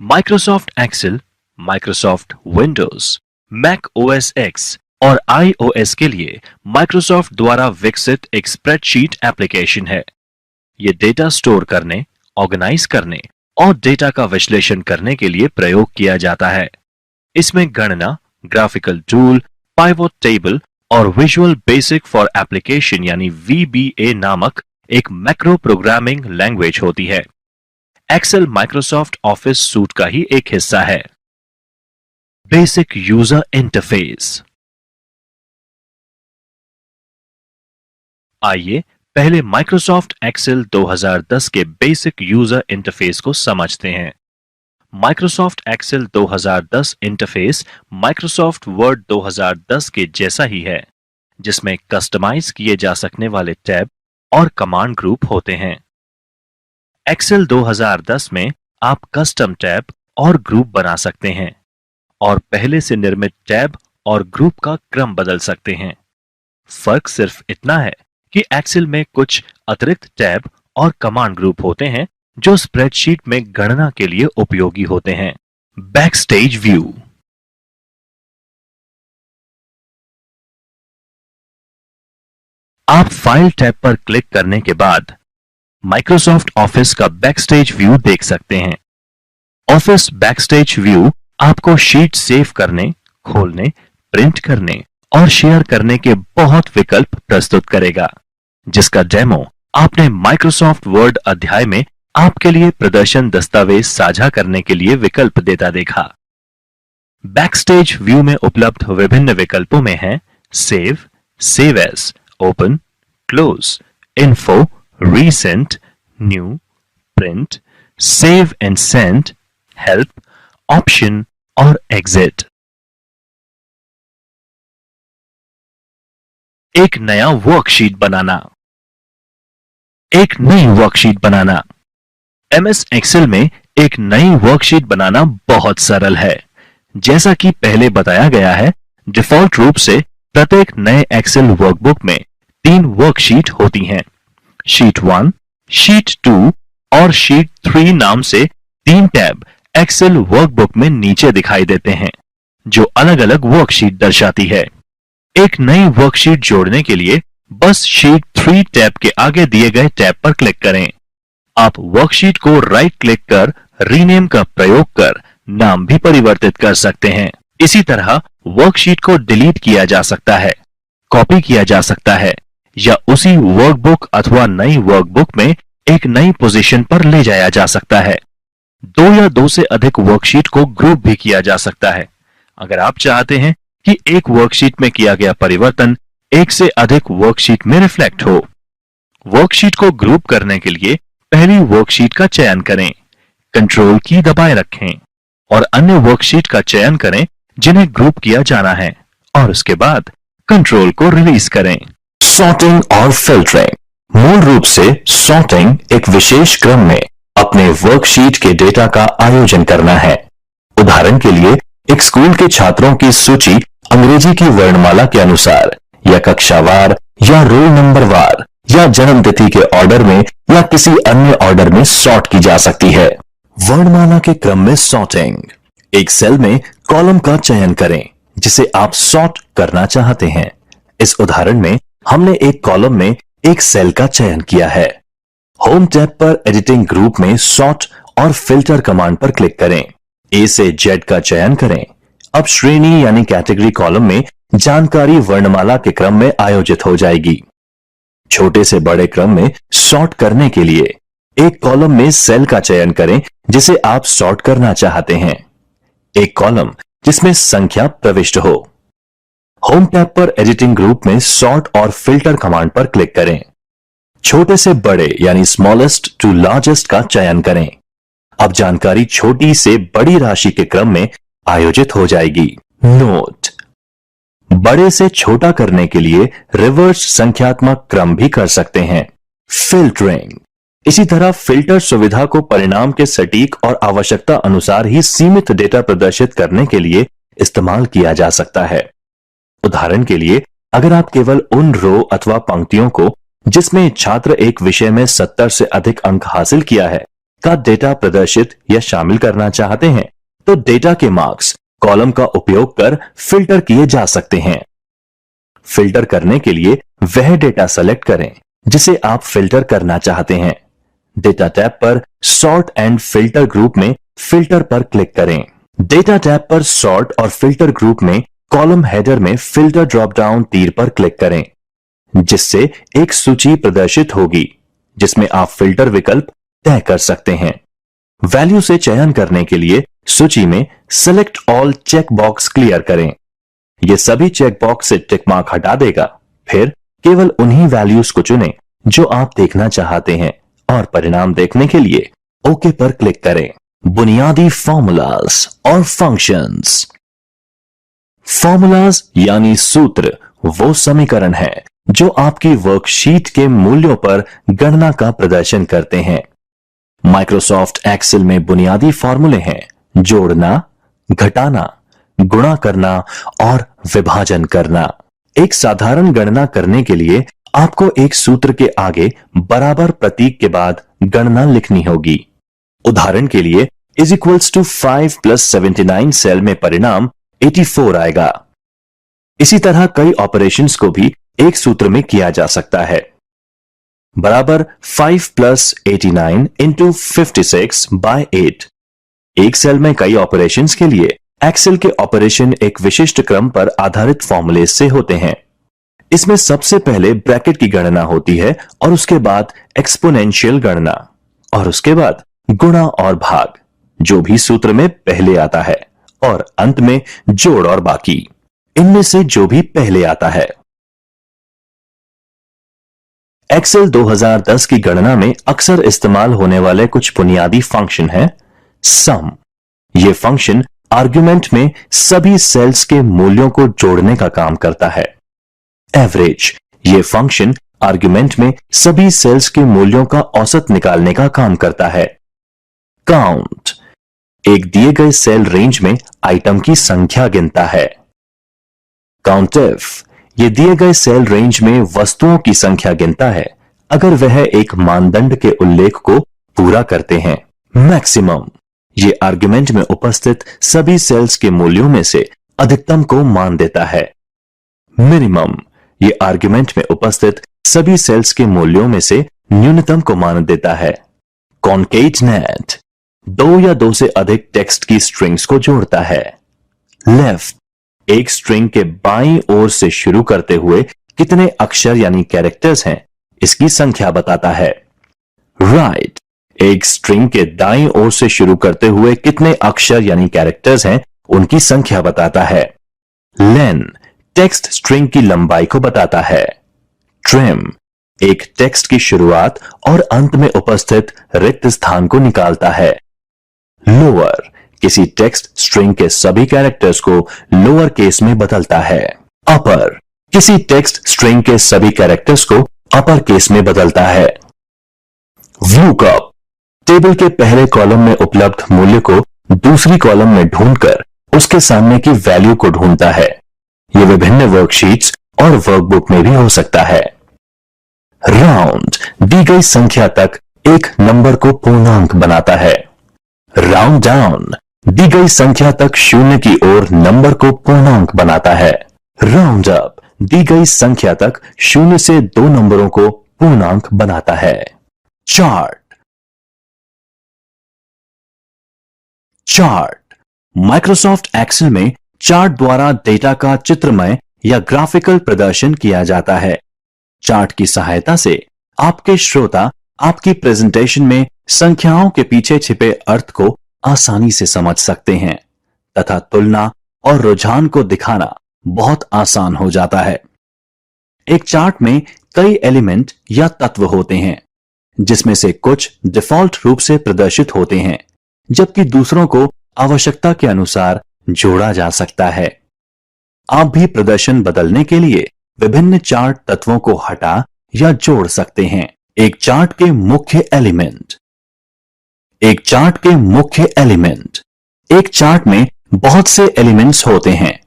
Microsoft Excel, Microsoft Windows, Mac OS X और iOS के लिए माइक्रोसॉफ्ट द्वारा विकसित एक स्प्रेडशीट एप्लीकेशन है। ये डेटा स्टोर करने, ऑर्गेनाइज करने और डेटा का विश्लेषण करने के लिए प्रयोग किया जाता है। इसमें गणना, ग्राफिकल टूल, पाइवोट टेबल और विजुअल बेसिक फॉर एप्लीकेशन यानी VBA नामक एक मैक्रो प्रोग्रामिंग लैंग्वेज होती है। एक्सेल माइक्रोसॉफ्ट ऑफिस सूट का ही एक हिस्सा है। Basic user interface. आइए पहले माइक्रोसॉफ्ट एक्सेल 2010 के बेसिक यूजर इंटरफेस को समझते हैं। Microsoft Excel 2010 interface Microsoft Word 2010 के जैसा ही है, जिसमें कस्टमाइज किए जा सकने वाले टैब और कमांड ग्रुप होते हैं। एक्सेल 2010 में आप कस्टम टैब और ग्रुप बना सकते हैं और पहले से निर्मित टैब और ग्रुप का क्रम बदल सकते हैं। फर्क सिर्फ इतना है कि एक्सेल में कुछ अतिरिक्त टैब और कमांड ग्रुप होते हैं जो स्प्रेडशीट में गणना के लिए उपयोगी होते हैं। Backstage view. आप फाइल टैब पर क्लिक करने के बाद माइक्रोसॉफ्ट ऑफिस का बैकस्टेज व्यू देख सकते हैं। ऑफिस बैकस्टेज व्यू आपको शीट सेव करने, खोलने, प्रिंट करने और शेयर करने के बहुत विकल्प प्रस्तुत करेगा, जिसका डेमो आपने माइक्रोसॉफ्ट वर्ड अध्याय में आपके लिए प्रदर्शन दस्तावेज साझा करने के लिए विकल्प देता देखा। बैकस्टेज व्यू में उपलब्ध विभिन्न विकल्पों में हैं save, save as, open, close, info, recent, new, print, save and send, help, option और एग्जिट। एक नया वर्कशीट बनाना। एक नई वर्कशीट बनाना। MS एक्सेल में एक नई वर्कशीट बनाना बहुत सरल है। जैसा कि पहले बताया गया है, डिफॉल्ट रूप से प्रत्येक नए एक्सेल वर्कबुक में 3 वर्कशीट होती हैं। शीट 1, शीट 2 और शीट 3 नाम से 3 टैब एक्सेल वर्कबुक में नीचे दिखाई देते हैं, जो अलग अलग वर्कशीट दर्शाती है। एक नई वर्कशीट जोड़ने के लिए बस शीट 3 टैब के आगे दिए गए टैब पर क्लिक करें। आप वर्कशीट को राइट क्लिक कर रीनेम का प्रयोग कर नाम भी परिवर्तित कर सकते हैं। इसी तरह वर्कशीट को डिलीट किया जा सकता है, कॉपी किया जा सकता है या उसी वर्कबुक अथवा नई वर्कबुक में एक नई पोजीशन पर ले जाया जा सकता है। 2 या 2 से अधिक वर्कशीट को ग्रुप भी किया जा सकता है। अगर आप चाहते हैं कि एक वर्कशीट में किया गया परिवर्तन एक से अधिक वर्कशीट में रिफ्लेक्ट हो। वर्कशीट को ग्रुप करने के लिए पहली वर्कशीट का चयन करें, कंट्रोल की दबाए रखें और अन्य वर्कशीट का चयन करें जिन्हें ग्रुप किया जाना है और उसके बाद कंट्रोल को रिलीज करें। सॉर्टिंग और फिल्टरिंग। मूल रूप से सॉर्टिंग एक विशेष क्रम में अपने वर्कशीट के डेटा का आयोजन करना है। उदाहरण के लिए एक स्कूल के छात्रों की सूची अंग्रेजी की वर्णमाला के अनुसार या कक्षावार या रोल नंबर वार या जन्म तिथि के ऑर्डर में या किसी अन्य ऑर्डर में सॉर्ट की जा सकती है। वर्णमाला के क्रम में सॉर्टिंग। एक सेल में कॉलम का चयन करें जिसे आप सॉर्ट करना चाहते हैं। इस उदाहरण में हमने एक कॉलम में एक सेल का चयन किया है। होम टैब पर एडिटिंग ग्रुप में सॉर्ट और फिल्टर कमांड पर क्लिक करें। A से Z का चयन करें। अब श्रेणी यानी कैटेगरी कॉलम में जानकारी वर्णमाला के क्रम में आयोजित हो जाएगी। छोटे से बड़े क्रम में सॉर्ट करने के लिए एक कॉलम में सेल का चयन करें जिसे आप सॉर्ट करना चाहते हैं। एक कॉलम जिसमें संख्या प्रविष्ट हो। होम टैब पर एडिटिंग ग्रुप में सॉर्ट और फिल्टर कमांड पर क्लिक करें। छोटे से बड़े यानी स्मॉलेस्ट टू लार्जेस्ट का चयन करें। अब जानकारी छोटी से बड़ी राशि के क्रम में आयोजित हो जाएगी। नोट: बड़े से छोटा करने के लिए रिवर्स संख्यात्मक क्रम भी कर सकते हैं। फिल्टरिंग। इसी तरह फिल्टर सुविधा को परिणाम के सटीक और आवश्यकता अनुसार ही सीमित डेटा प्रदर्शित करने के लिए इस्तेमाल किया जा सकता है। उदाहरण के लिए, अगर आप केवल उन रो अथवा पंक्तियों को जिसमें छात्र एक विषय में 70 से अधिक अंक हासिल किया है का डेटा प्रदर्शित या शामिल करना चाहते हैं तो डेटा के मार्क्स कॉलम का उपयोग कर फिल्टर किए जा सकते हैं। फिल्टर करने के लिए वह डेटा सेलेक्ट करें जिसे आप फिल्टर करना चाहते हैं। डेटा टैब पर सॉर्ट एंड फिल्टर ग्रुप में फिल्टर पर क्लिक करें। डेटा टैब पर सॉर्ट और फिल्टर ग्रुप में कॉलम हेडर में फिल्टर ड्रॉप डाउन तीर पर क्लिक करें, जिससे एक सूची प्रदर्शित होगी जिसमें आप फिल्टर विकल्प तय कर सकते हैं। वैल्यू से चयन करने के लिए सूची में select all check box clear करें। यह सभी चेक बॉक्स से टिक मार्क हटा देगा। फिर केवल उन्हीं वैल्यूज को चुनें जो आप देखना चाहते हैं और परिणाम देखने के लिए ओके पर क्लिक करें। बुनियादी फॉर्मूलाज और फंक्शंस। फॉर्मूलाज यानी सूत्र वो समीकरण है जो आपकी वर्कशीट के मूल्यों पर गणना का प्रदर्शन करते हैं। माइक्रोसॉफ्ट एक्सेल में बुनियादी फॉर्मूले हैं जोड़ना, घटाना, गुणा करना और विभाजन करना। एक साधारण गणना करने के लिए आपको एक सूत्र के आगे बराबर प्रतीक के बाद गणना लिखनी होगी। उदाहरण के लिए इज इक्वल्स टू 5 + 79 सेल में परिणाम 84 आएगा। इसी तरह कई ऑपरेशंस को भी एक सूत्र में किया जा सकता है। बराबर 5 + 89 × 56/8। एक सेल में कई ऑपरेशंस के लिए एक्सेल के ऑपरेशन एक विशिष्ट क्रम पर आधारित फॉर्मूले से होते हैं। इसमें सबसे पहले ब्रैकेट की गणना होती है और उसके बाद एक्सपोनेंशियल गणना और उसके बाद गुणा और भाग, जो भी सूत्र में पहले आता है, और अंत में जोड़ और बाकी, इनमें से जो भी पहले आता है। एक्सेल 2010 की गणना में अक्सर इस्तेमाल होने वाले कुछ बुनियादी फंक्शन हैं। सम, यह फंक्शन आर्गुमेंट में सभी सेल्स के मूल्यों को जोड़ने का काम करता है। एवरेज, यह फंक्शन आर्गुमेंट में सभी सेल्स के मूल्यों का औसत निकालने का काम करता है। काउंट, एक दिए गए सेल रेंज में आइटम की संख्या गिनता है। काउंटिफ, यह दिए गए सेल रेंज में वस्तुओं की संख्या गिनता है अगर वह एक मानदंड के उल्लेख को पूरा करते हैं। मैक्सिमम, ये आर्गुमेंट में उपस्थित सभी सेल्स के मूल्यों में से अधिकतम को मान देता है। मिनिमम, ये आर्गुमेंट में उपस्थित सभी सेल्स के मूल्यों में से न्यूनतम को मान देता है। कॉन्केटनेट, 2 या 2 से अधिक टेक्स्ट की स्ट्रिंग्स को जोड़ता है। लेफ्ट, एक स्ट्रिंग के बाईं ओर से शुरू करते हुए कितने अक्षर यानी कैरेक्टर्स हैं इसकी संख्या बताता है। राइट, एक स्ट्रिंग के दाईं ओर से शुरू करते हुए कितने अक्षर यानी कैरेक्टर्स हैं उनकी संख्या बताता है। लेन, टेक्स्ट स्ट्रिंग की लंबाई को बताता है। ट्रिम, एक टेक्स्ट की शुरुआत और अंत में उपस्थित रिक्त स्थान को निकालता है। लोअर, किसी टेक्स्ट स्ट्रिंग के सभी कैरेक्टर्स को लोअर केस में बदलता है। अपर, किसी टेक्स्ट स्ट्रिंग के सभी कैरेक्टर्स को अपर केस में बदलता है। व्यूकअप, टेबल के पहले कॉलम में उपलब्ध मूल्य को दूसरी कॉलम में ढूंढकर उसके सामने की वैल्यू को ढूंढता है। यह विभिन्न वर्कशीट्स और वर्कबुक में भी हो सकता है। राउंड, दी गई संख्या तक एक नंबर को पूर्णांक बनाता है। राउंड डाउन, दी गई संख्या तक शून्य की ओर नंबर को पूर्णांक बनाता है। राउंड अप, दी गई संख्या तक शून्य से 2 नंबरों को पूर्णांक बनाता है। चार्ट, चार्ट, माइक्रोसॉफ्ट एक्सेल में चार्ट द्वारा डेटा का चित्रमय या ग्राफिकल प्रदर्शन किया जाता है। चार्ट की सहायता से आपके श्रोता आपकी प्रेजेंटेशन में संख्याओं के पीछे छिपे अर्थ को आसानी से समझ सकते हैं तथा तुलना और रुझान को दिखाना बहुत आसान हो जाता है। एक चार्ट में कई एलिमेंट या तत्व होते हैं जिसमें से कुछ डिफॉल्ट रूप से प्रदर्शित होते हैं जबकि दूसरों को आवश्यकता के अनुसार जोड़ा जा सकता है। आप भी प्रदर्शन बदलने के लिए विभिन्न चार्ट तत्वों को हटा या जोड़ सकते हैं। एक चार्ट के मुख्य एलिमेंट, एक चार्ट के मुख्य एलिमेंट, एक चार्ट में बहुत से एलिमेंट्स होते हैं।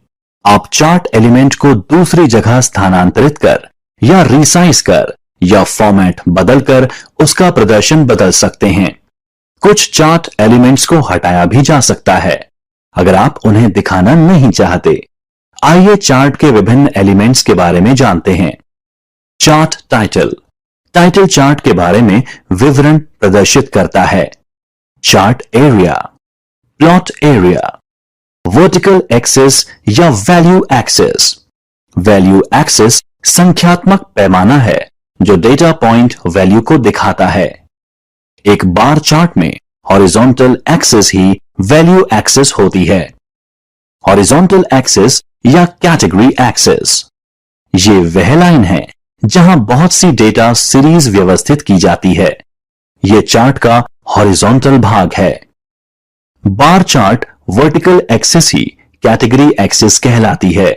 आप चार्ट एलिमेंट को दूसरी जगह स्थानांतरित कर या रिसाइज कर या फॉर्मेट बदलकर उसका प्रदर्शन बदल सकते हैं। कुछ चार्ट एलिमेंट्स को हटाया भी जा सकता है अगर आप उन्हें दिखाना नहीं चाहते। आइए चार्ट के विभिन्न एलिमेंट्स के बारे में जानते हैं। Chart title. टाइटल चार्ट के बारे में विवरण प्रदर्शित करता है। Chart area, plot area, vertical axis या वैल्यू एक्सिस। वैल्यू एक्सिस संख्यात्मक पैमाना है जो डेटा पॉइंट वैल्यू को दिखाता है। एक बार चार्ट में हॉरिजॉन्टल एक्सिस ही वैल्यू एक्सिस होती है। हॉरिजॉन्टल एक्सिस या कैटेगरी एक्सिस, ये वह लाइन है जहां बहुत सी डेटा सीरीज व्यवस्थित की जाती है। यह चार्ट का हॉरिजॉन्टल भाग है। बार चार्ट वर्टिकल एक्सिस ही कैटेगरी एक्सिस कहलाती है।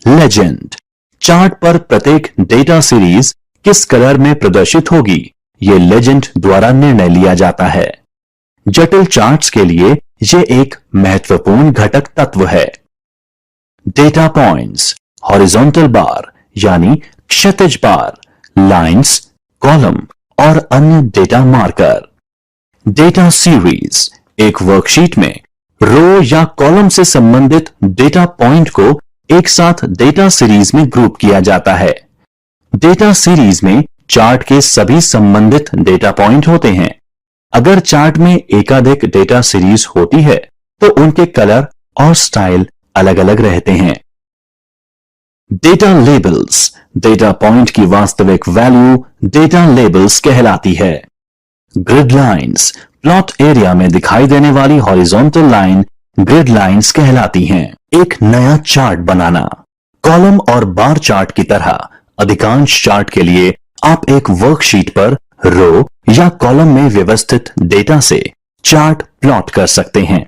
लेजेंड। चार्ट पर प्रत्येक डेटा सीरीज किस कलर में प्रदर्शित होगी, यह लेजेंड द्वारा निर्णय लिया जाता है। जटिल चार्ट्स के लिए यह एक महत्वपूर्ण घटक तत्व है। डेटा पॉइंट्स, हॉरिजॉन्टल बार यानी क्षैतिज बार, लाइंस, कॉलम और अन्य डेटा मार्कर। डेटा सीरीज, एक वर्कशीट में रो या कॉलम से संबंधित डेटा पॉइंट को एक साथ डेटा सीरीज में ग्रुप किया जाता है। डेटा सीरीज में चार्ट के सभी संबंधित डेटा पॉइंट होते हैं। अगर चार्ट में एकाधिक डेटा सीरीज होती है तो उनके कलर और स्टाइल अलग अलग रहते हैं। डेटा लेबल्स, डेटा पॉइंट की वास्तविक वैल्यू डेटा लेबल्स कहलाती है। ग्रिड लाइंस, प्लॉट एरिया में दिखाई देने वाली हॉरिजॉन्टल लाइन ग्रिड लाइंस कहलाती हैं। एक नया चार्ट बनाना। कॉलम और बार चार्ट की तरह अधिकांश चार्ट के लिए आप एक वर्कशीट पर रो या कॉलम में व्यवस्थित डेटा से चार्ट प्लॉट कर सकते हैं।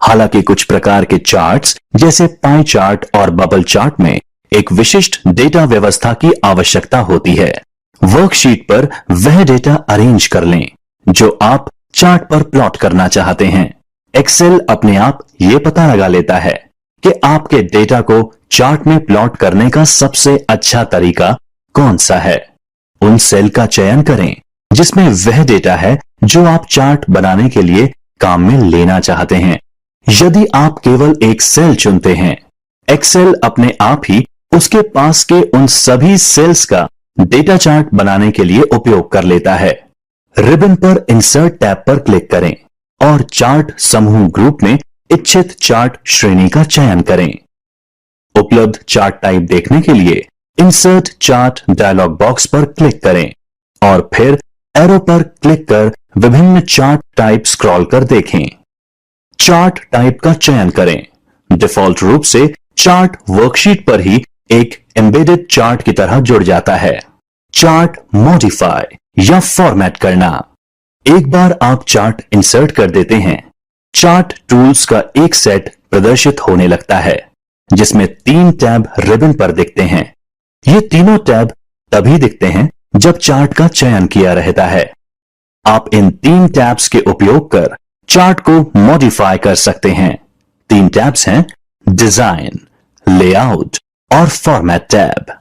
हालांकि कुछ प्रकार के चार्ट्स जैसे पाई चार्ट और बबल चार्ट में एक विशिष्ट डेटा व्यवस्था की आवश्यकता होती है। वर्कशीट पर वह डेटा अरेंज कर लें जो आप चार्ट पर प्लॉट करना चाहते हैं। एक्सेल अपने आप यह पता लगा लेता है कि आपके डेटा को चार्ट में प्लॉट करने का सबसे अच्छा तरीका कौन सा है। उन सेल का चयन करें जिसमें वह डेटा है जो आप चार्ट बनाने के लिए काम में लेना चाहते हैं। यदि आप केवल एक सेल चुनते हैं, एक्सेल अपने आप ही उसके पास के उन सभी सेल्स का डेटा चार्ट बनाने के लिए उपयोग कर लेता है। रिबन पर इंसर्ट टैब पर क्लिक करें और चार्ट समूह ग्रुप में इच्छित चार्ट श्रेणी का चयन करें। उपलब्ध चार्ट टाइप देखने के लिए इंसर्ट चार्ट डायलॉग बॉक्स पर क्लिक करें और फिर एरो पर क्लिक कर विभिन्न चार्ट टाइप स्क्रॉल कर देखें। चार्ट टाइप का चयन करें। डिफॉल्ट रूप से चार्ट वर्कशीट पर ही एक एम्बेडेड चार्ट की तरह जुड़ जाता है। चार्ट मॉडिफाई या फॉर्मेट करना। एक बार आप चार्ट इंसर्ट कर देते हैं, चार्ट टूल्स का एक सेट प्रदर्शित होने लगता है जिसमें 3 टैब रिबन पर दिखते हैं। ये तीनों टैब तभी दिखते हैं जब चार्ट का चयन किया रहता है। आप इन 3 टैब्स के उपयोग कर चार्ट को मॉडिफाई कर सकते हैं। 3 टैब्स हैं डिजाइन, लेआउट और फॉर्मेट टैब।